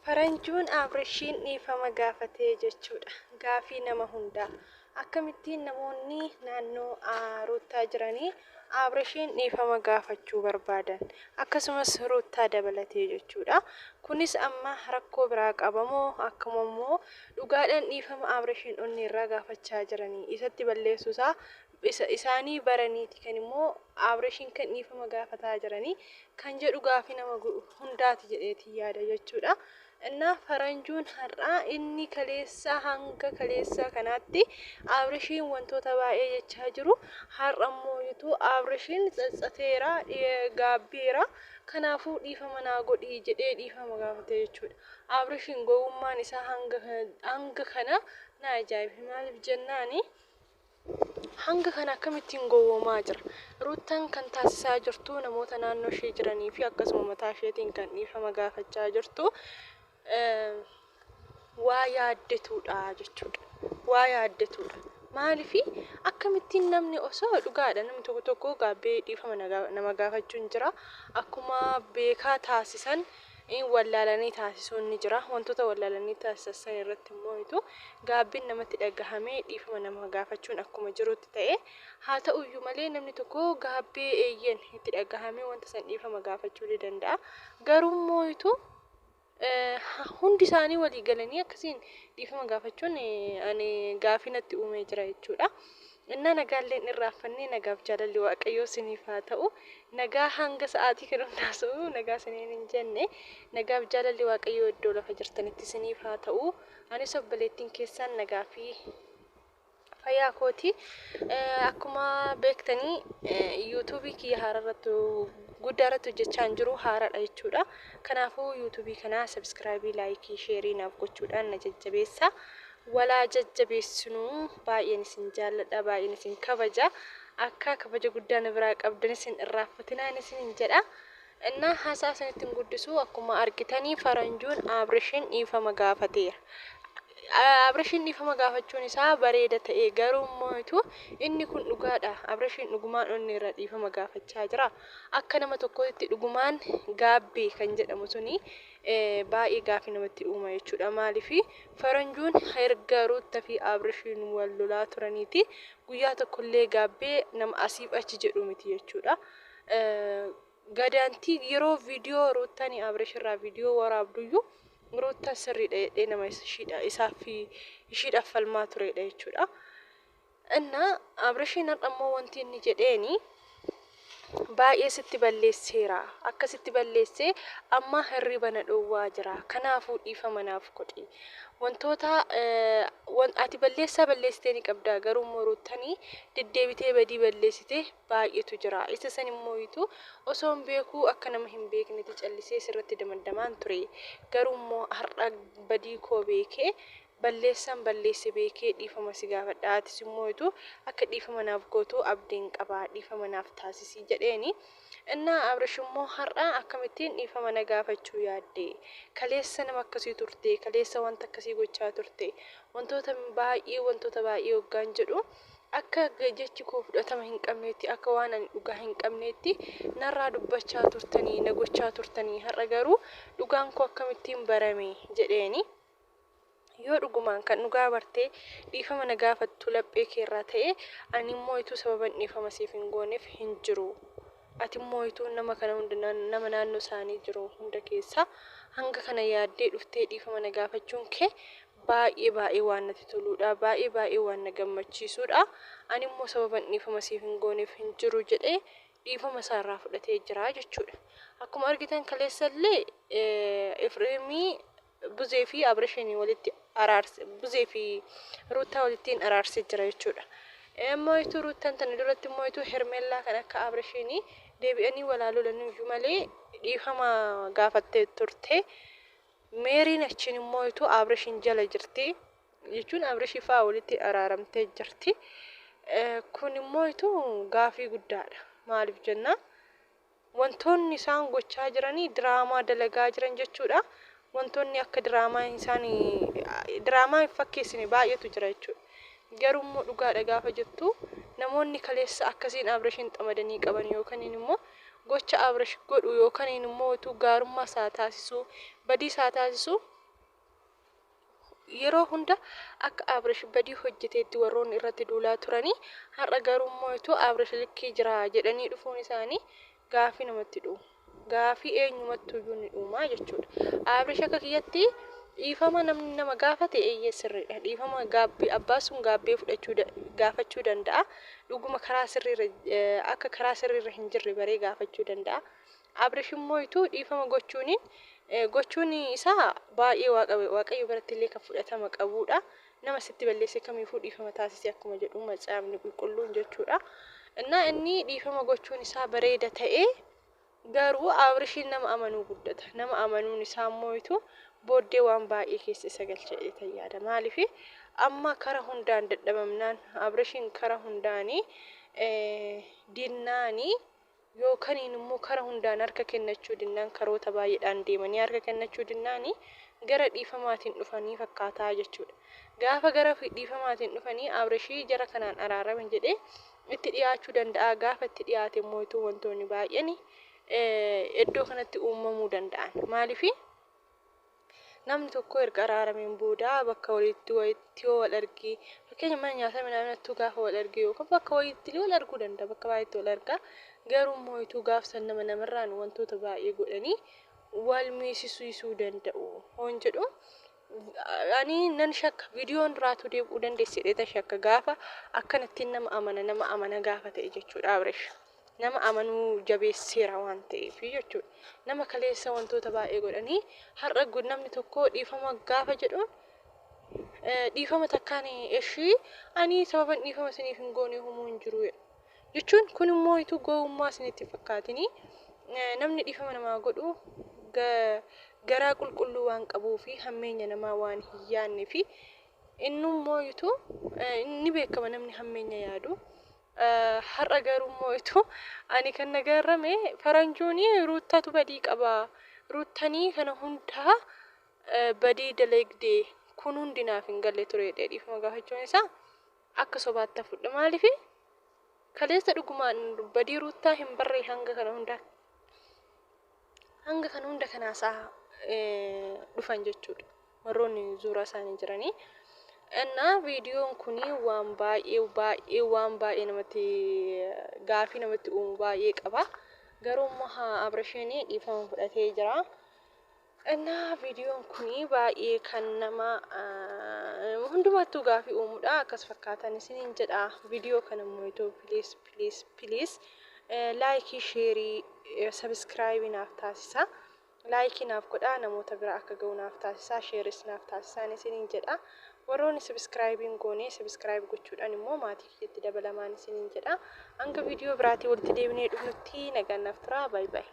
Faranjuun Abrishiin dhiifama gaafatee jechuudha. Gaafii nama hundaa. Akkamittiin namoonni naannoo Ruuttaa jiranii Abrishiin dhiifama gaafachuu barbaadan. Akkasumas Ruuttaa dabalatee jechuudha. Kunis amma rakkoo biraa qabamoo akkuma immoo dhugaadhaan dhiifama Abrishiin onni irraa gaafachaa jiranii. Isatti balleessuusaa isaanii baraniiti kan immoo Abrishiin kan dhiifama gaafataa jiranii kan jedhu gaafii nama hundaati jedheetii yaada jechuudha. እና ፈረንጁን ሀራ ኢኒ ከሌሳ ሀንገ ከሌሳ ከናቲ አብርሺን ወንቶታ ባኤ የቻጅሩ ሀራሞይቱ አብርሺን ጸጸቴራ የጋቢራ ከናፉ ዲፈመና ጎዲ ጀዴ ዲፈመ ጋፈተ የቹድ አብርሺን ጎውማን ኢሳ ሀንገ ከና ናጃይብ ማልፍ ጀናኒ hanga kana kamittiin gowwomaa jira ruutan kan taasisaa jirtu namoota naannoo ishee jiranii fi akkasuma mataa isheetiin kan dhiifama gaafachaa jirtu waa yaaddetuudha jechuudha waa yaaddetuudha maaliif akkamittiin namni osoo dhugaadha namni tokko tokko gaabbee dhiifama nama gaafachuun jira akkuma beekaa taasisan wallalanii taasisuun ni jira wantoota wallalanii taasisan irratti immoo itu gaabbiin namatti dhagahamee dhiifama nama gaafachuun akkuma jirutti ta'e haa ta'uyyuu malee namni tokko gaabbee eeyyen itti dhagahamee wanta san dhiifama gaafachuu ni danda'a garuu immoo itu hundi isaanii walii galanii akkasiin dhiifama gaafachuun ani gaafinatti uumee jira jechuudha. Inna nagaalleen irraafannee nagaaf jaalalli waaqayyoo siniif haa ta'u nagaa hanga sa'aatii kan hundaasu nagaa siniin hin jenne nagaaf jaalalli waaqayyoo iddoo lafa jirtanitti siniif haa ta'u anis obboleettiin keessaan nagaa fi fayyaa kooti akkuma beektanii yuutuubii kiyya haararrattu guddaarrattu jechaan jiru haaraadha jechuudha. Kanaafuu yuutuubii kana sabskraayibii laayikii sheerii naaf gochuudhaan na jajjabeessa. Walaa jajjabeessinu baay'een isin jaalladha baay'een isin kabaja akka kabaja guddaan biraa qabdan isin irraafatinaan isin jedha እና ሐሳስነትን ጉድሱ አኩማ አርጊታኒ ፈረንጁን አብርሽን ኢፈማ ጋፈቴራ አብርሽን ኢፈማ ጋፈቹን ኢሳ በሬደ ተኤ ገሩ ሞይቱ ኢኒ ኩን ዱጋዳ አብርሽን ዱጉማን ኦኒራ ኢፈማ ጋፈቻ ጅራ አከነመ ቶኮቲ ዱጉማን ጋቤ ከንጀደሙ ሱኒ ባኢ ጋፊ ነመቲ ኡማ የቹዳ ማሊፊ ፈረንጁን ሄርገሩት ተፊ አብርሽን ወሉላ ቱረኒቲ ጉያ ተኮሌ ጋቤ ነም አሲብ አቺ ጀዱሚቲ የቹዳ gadanti yeroo video rootani abrishirra video waraabduyyu roota sirriidha nama ishidha falmaa tureedha jechuudha inna abrishin ammoo wanti inni jedheeni baay'ee sitti balleesseera akkasitti balleesse amma hirribana dhowwaa jira kanaafuu dhiifama naaf godhi wantoota ati balleessitee ni qabda garuu morootanii deddeebitee badii balleessite baay'eetu jira isa san immoo itu osoo beekuu akka nama hin beeknetti callisee sirratti damandamaan ture garuu immoo har'a badii koo beekee balleesse beekee dhiifama si gaafadha atis immoo itu akka dhiifama naaf gootu abdiin qaba dhiifama naaf taasisii jedheeni inna abrish immoo har'a akkamittiin dhiifama na gaafachuu yaadde kaleessa nama akkasii turte kaleessa wanta akkasii gochaa turte wantoota baay'ee hoggaan jedhu akka jechi koo fudhatama hin qabneetti akka waan ani dhugaa hin qabneetti narraa dubbachaa turtanii na gochaa turtanii har'a garuu dhugaan koo akkamittiin barame jedheeni yoo dhugumaan kan dhugaa bartee dhiifama na gaafattu laphee keerraa ta'e ani immoo itu sababan dhiifama siif hin gooneef hin jiru ati immoo itu nama kana hunda nama naannoo isaanii jiru hunda keessa hanga kana yaaddee dhuftee dhiifama na gaafachuun kee baay'ee waan natti toluudha baay'ee waan na gammachiisuudha ani immoo sababan dhiifama siif hin gooneef hin jiru jedhee dhiifama isaarraa fudhatee jira jechuudha akkuma argitan kaleessallee Efreemii buzee fi abrishanii walitti araarse buzee fi ruutaa walittiin araarse jira jechuudha immoo itu ruutaan tan duratti immoo itu hermeellaa kan akka abrishanii deebi'anii walaalolanii malee dhiifama gaafattee turte meeriin achiin immoo itu abrishin jala jirti jechuun abrishii faa walitti araaramtee jirti kun immoo itu gaafii guddaadha maaliif jenna wantoonni isaan gochaa jiranii diraamaa dalagaa jiran jechuudha wantoonni akka diraamaa fakkeessine baay'eetu jira jechuudha garuu immoo dhugaadha gaafa jettu namoonni kaleessa akkasiin abrishin xamadanii qaban yookaan immoo gocha abrish godhu yookaan immoo tu gaarummaa isaa taasisu badii isaa taasisu yeroo hunda akka Abrash badii hojjeteetti warroonni irratti duulaa turanii har'a garummoo itoo Abrash likkii jira jedhanii dhufuun isaanii gaafii namatti dhufu. Gaafii eenyumattuu iyyuu ni dhuumaa jechuudha. Abrash akka kiyyatti dhiifama namni nama gaafate eeyyee sirriidha. Dhiifama abbaa sun gaabbee gaafachuu danda'a. Dhuguma karaa sirriirra akka karaa sirriirra hin jirre baree gaafachuu danda'a. Abrash immoo itoo dhiifama gochuun isaa baay'ee waaqayyo biratti illee kan fudhatama qabudha. Nama sitti balleesse kamiifuu dhiifama taasise akkuma jedhu macaafni qulqulluun jechuudha. Innaa inni dhiifama gochuun isaa bareeda ta'ee garuu Abrashiin nama amanuu guddata. Nama amanuun isaa immoo itoo booddee waan baay'ee keessa isa galchee yaada. Maaliif amma kara hundaan dadhabamnaan Abrashiin kara hundaanii dinnaanii yookaan immoo kara hundaan harka kennachuu dinnaan karoota baay'eedhaan deemanii harka kennachuu dinnaanii gara dhiifamaatiin dhufanii fakkaataa jechuudha. Gaafa gara dhiifamaatiin dhufanii Abrashii jara kanaan araaraman jedhee itti dhiyaachuu danda'a. Gaafa itti dhiyaate immoo itoo wantoonni baay'een iddoo kanatti uumamuu danda'an. Maaliif namni tokko erga araarameen booda bakka walitti wal argee fakkeenya mana nyaataa midhaanattuu gaafa wal argee yookaan bakka walitti wal arguu danda'a. Bakka baay'eetti wal argaa garuu immoo itoo gaafsan namarraan wantoota baay'ee godhanii wal miisisuu danda'u. Hoon jedhu ani nan shakka viidiyoon duraatu deebi'uu dandeessedheeta shakka gaafa akkanattiin nama amana gaafa ta'e jechuudha Abrash. Nama amanuu jabeesseera waan ta'eef jechuudha. Nama kaleessa wantoota baay'ee godhanii har'a namni tokko dhiifama gaafa jedhuun dhiifama takkaan ishii ani sababan dhiifama isiniif hin goone humuu hin jiru jechuun kun immoo itoo gowwummaa isinitti fakkaatinii namni dhiifama namaa godhu garaa qulqulluu waan qabuu fi hammeenya namaa waan hin yaadne fi innummoo itoo inni beekama namni hammeenya yaadu. Har'a garummoo itoo ani kan nagarrame faranjoonii ruuttaatu badii qaba. Ruuttanii kana hundaa badii dalagdee kun hundinaaf hin galle turedha dhiifama gaafachuun isaa akka sobaatti hafudha. Maaliif kaleessa dhugumaan badii ruuttaa hin barree hanga kana hunda kanaasaa dhufan jechuudha. Warroonni zuura isaanii jiranii. Innaa viidiyoon kuni waan baay'ee namatti gaafii namatti uumu baay'ee qaba. Garuu immoo Abrashiin dhiifama fudhatee jira. Innaa viidiyoon kuni baay'ee kan nama hundumattuu gaafii uumudha. Akkas fakkaatan isiniin jedha. Viidiyoo kana immoo itoo please laayikii sheerii sabiskiraaybii naaf taasisa. Laayikii naaf godhaa namoota biraa akka ga'u naaf taasisa. Sheeris naaf taasisan isiniin jedha. Warroonni sabiskiraayibiin goonee sabiskiraayib gochuudhaan immoo maatii kiyyaatti dabalamaan isiniin jedha. Hanga viidiyoo biraatii walitti deebinee dhufnutti nagaan naaf turaa. Baay baay.